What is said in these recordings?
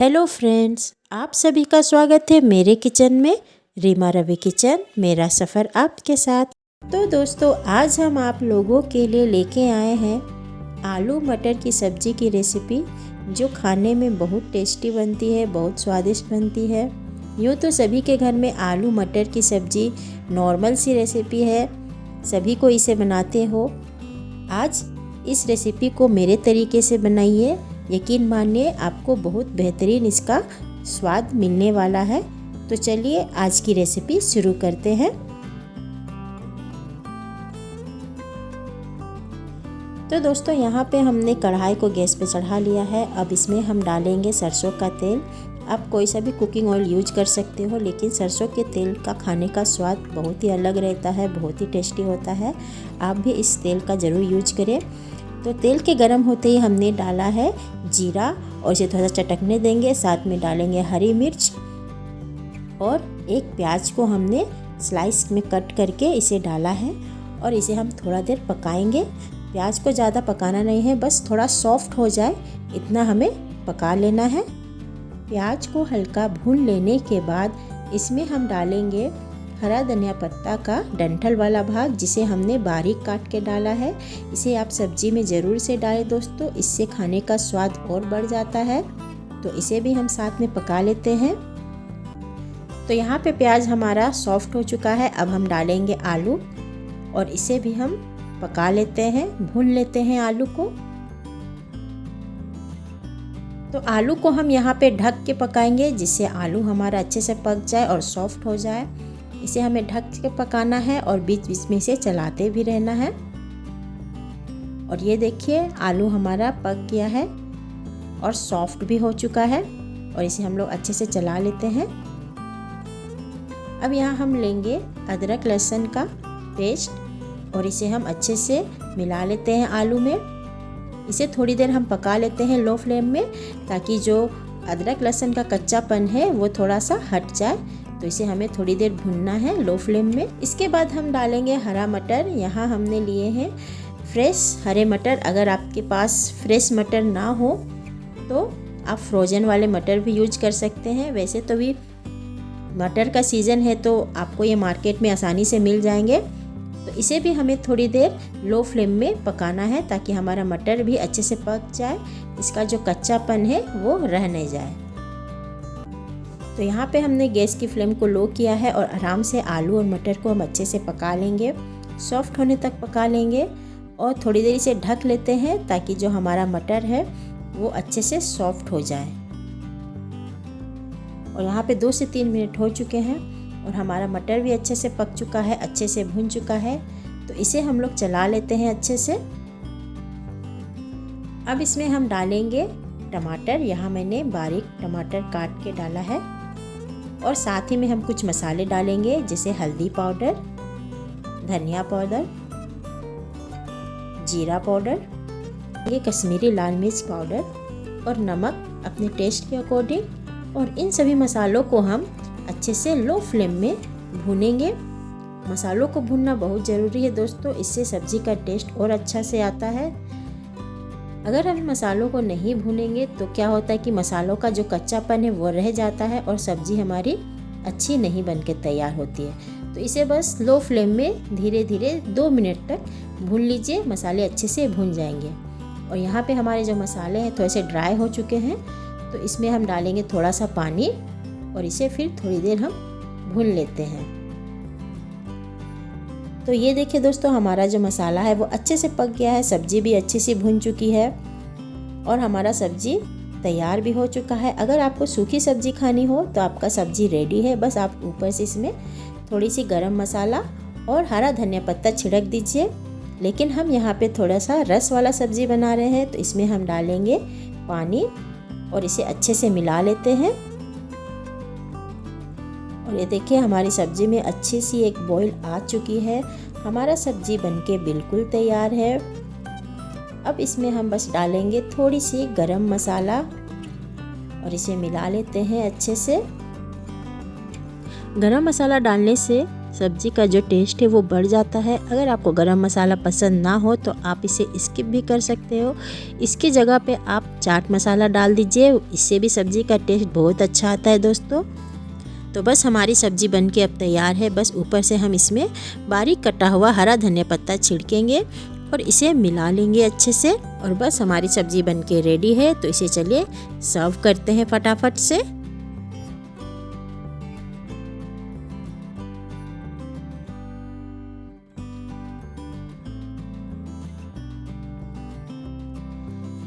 Hello friends, आप सभी का स्वागत है मेरे किचन में। रीमा रवि किचन, मेरा सफ़र आपके साथ। तो दोस्तों, आज हम आप लोगों के लिए लेके आए हैं आलू मटर की सब्ज़ी की रेसिपी, जो खाने में बहुत टेस्टी बनती है, बहुत स्वादिष्ट बनती है। यूँ तो सभी के घर में आलू मटर की सब्ज़ी नॉर्मल सी रेसिपी है, सभी को इसे बनाते हो। आज इस रेसिपी को मेरे तरीके से बनाइए, यकीन मानिए आपको बहुत बेहतरीन इसका स्वाद मिलने वाला है। तो चलिए आज की रेसिपी शुरू करते हैं। तो दोस्तों, यहाँ पे हमने कढ़ाई को गैस पे चढ़ा लिया है। अब इसमें हम डालेंगे सरसों का तेल। आप कोई सा भी कुकिंग ऑयल यूज कर सकते हो, लेकिन सरसों के तेल का खाने का स्वाद बहुत ही अलग रहता है, बहुत ही टेस्टी होता है। आप भी इस तेल का ज़रूर यूज करें। तो तेल के गर्म होते ही हमने डाला है जीरा और इसे थोड़ा सा चटकने देंगे। साथ में डालेंगे हरी मिर्च और एक प्याज को हमने स्लाइस में कट करके इसे डाला है और इसे हम थोड़ा देर पकाएंगे। प्याज को ज़्यादा पकाना नहीं है, बस थोड़ा सॉफ्ट हो जाए इतना हमें पका लेना है। प्याज को हल्का भून लेने के बाद इसमें हम डालेंगे हरा धनिया पत्ता का डंठल वाला भाग, जिसे हमने बारीक काट के डाला है। इसे आप सब्जी में ज़रूर से डालें दोस्तों, इससे खाने का स्वाद और बढ़ जाता है। तो इसे भी हम साथ में पका लेते हैं। तो यहाँ पे प्याज हमारा सॉफ्ट हो चुका है। अब हम डालेंगे आलू और इसे भी हम पका लेते हैं, भून लेते हैं आलू को। तो आलू को हम यहाँ पे ढक के पकाएंगे, जिससे आलू हमारा अच्छे से पक जाए और सॉफ्ट हो जाए। इसे हमें ढक के पकाना है और बीच बीच में इसे चलाते भी रहना है। और ये देखिए, आलू हमारा पक गया है और सॉफ्ट भी हो चुका है और इसे हम लोग अच्छे से चला लेते हैं। अब यहाँ हम लेंगे अदरक लहसुन का पेस्ट और इसे हम अच्छे से मिला लेते हैं आलू में। इसे थोड़ी देर हम पका लेते हैं लो फ्लेम में, ताकि जो अदरक लहसुन का कच्चापन है वो थोड़ा सा हट जाए। तो इसे हमें थोड़ी देर भूनना है लो फ्लेम में। इसके बाद हम डालेंगे हरा मटर। यहाँ हमने लिए हैं फ्रेश हरे मटर। अगर आपके पास फ्रेश मटर ना हो तो आप फ्रोज़न वाले मटर भी यूज कर सकते हैं। वैसे तो भी मटर का सीज़न है, तो आपको ये मार्केट में आसानी से मिल जाएंगे। तो इसे भी हमें थोड़ी देर लो फ्लेम में पकाना है, ताकि हमारा मटर भी अच्छे से पक जाए, इसका जो कच्चापन है वो रह नहीं जाए। तो यहाँ पे हमने गैस की फ्लेम को लो किया है और आराम से आलू और मटर को हम अच्छे से पका लेंगे, सॉफ्ट होने तक पका लेंगे। और थोड़ी देर इसे ढक लेते हैं, ताकि जो हमारा मटर है वो अच्छे से सॉफ्ट हो जाए। और यहाँ पे 2 से 3 मिनट हो चुके हैं और हमारा मटर भी अच्छे से पक चुका है, अच्छे से भुन चुका है। तो इसे हम लोग चला लेते हैं अच्छे से। अब इसमें हम डालेंगे टमाटर। यहाँ मैंने बारीक टमाटर काट के डाला है और साथ ही में हम कुछ मसाले डालेंगे, जैसे हल्दी पाउडर, धनिया पाउडर, जीरा पाउडर, ये कश्मीरी लाल मिर्च पाउडर और नमक अपने टेस्ट के अकॉर्डिंग। और इन सभी मसालों को हम अच्छे से लो फ्लेम में भूनेंगे। मसालों को भूनना बहुत ज़रूरी है दोस्तों, इससे सब्ज़ी का टेस्ट और अच्छा से आता है। अगर हम मसालों को नहीं भूनेंगे तो क्या होता है कि मसालों का जो कच्चापन है वो रह जाता है और सब्ज़ी हमारी अच्छी नहीं बन के तैयार होती है। तो इसे बस लो फ्लेम में धीरे धीरे 2 मिनट तक भून लीजिए, मसाले अच्छे से भून जाएंगे। और यहाँ पे हमारे जो मसाले हैं थोड़े से ड्राई हो चुके हैं, तो इसमें हम डालेंगे थोड़ा सा पानी और इसे फिर थोड़ी देर हम भून लेते हैं। तो ये देखिए दोस्तों, हमारा जो मसाला है वो अच्छे से पक गया है, सब्ज़ी भी अच्छे से भुन चुकी है और हमारा सब्ज़ी तैयार भी हो चुका है। अगर आपको सूखी सब्ज़ी खानी हो तो आपका सब्ज़ी रेडी है। बस आप ऊपर से इसमें थोड़ी सी गरम मसाला और हरा धनिया पत्ता छिड़क दीजिए। लेकिन हम यहाँ पे थोड़ा सा रस वाला सब्ज़ी बना रहे हैं, तो इसमें हम डालेंगे पानी और इसे अच्छे से मिला लेते हैं। और ये देखिए, हमारी सब्ज़ी में अच्छी सी एक बॉईल आ चुकी है। हमारा सब्ज़ी बनके बिल्कुल तैयार है। अब इसमें हम बस डालेंगे थोड़ी सी गरम मसाला और इसे मिला लेते हैं अच्छे से। गरम मसाला डालने से सब्ज़ी का जो टेस्ट है वो बढ़ जाता है। अगर आपको गरम मसाला पसंद ना हो तो आप इसे स्किप भी कर सकते हो। इसकी जगह पे आप चाट मसाला डाल दीजिए, इससे भी सब्ज़ी का टेस्ट बहुत अच्छा आता है दोस्तों। तो बस हमारी सब्ज़ी बनके अब तैयार है। बस ऊपर से हम इसमें बारीक कटा हुआ हरा धनिया पत्ता छिड़केंगे और इसे मिला लेंगे अच्छे से। और बस हमारी सब्ज़ी बनके रेडी है। तो इसे चलिए सर्व करते हैं फटाफट से।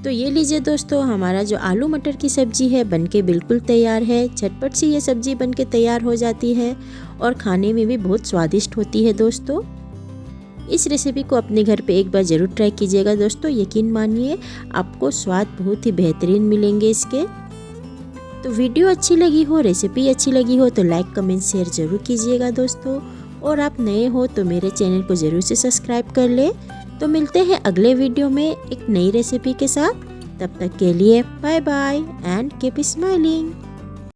तो ये लीजिए दोस्तों, हमारा जो आलू मटर की सब्ज़ी है बनके बिल्कुल तैयार है। झटपट सी ये सब्ज़ी बनके तैयार हो जाती है और खाने में भी बहुत स्वादिष्ट होती है दोस्तों। इस रेसिपी को अपने घर पे एक बार ज़रूर ट्राई कीजिएगा दोस्तों। यकीन मानिए आपको स्वाद बहुत ही बेहतरीन मिलेंगे इसके। तो वीडियो अच्छी लगी हो, रेसिपी अच्छी लगी हो तो लाइक कमेंट शेयर ज़रूर कीजिएगा दोस्तों। और आप नए हो तो मेरे चैनल को ज़रूर से सब्सक्राइब कर ले। तो मिलते हैं अगले वीडियो में एक नई रेसिपी के साथ। तब तक के लिए bye bye and keep smiling.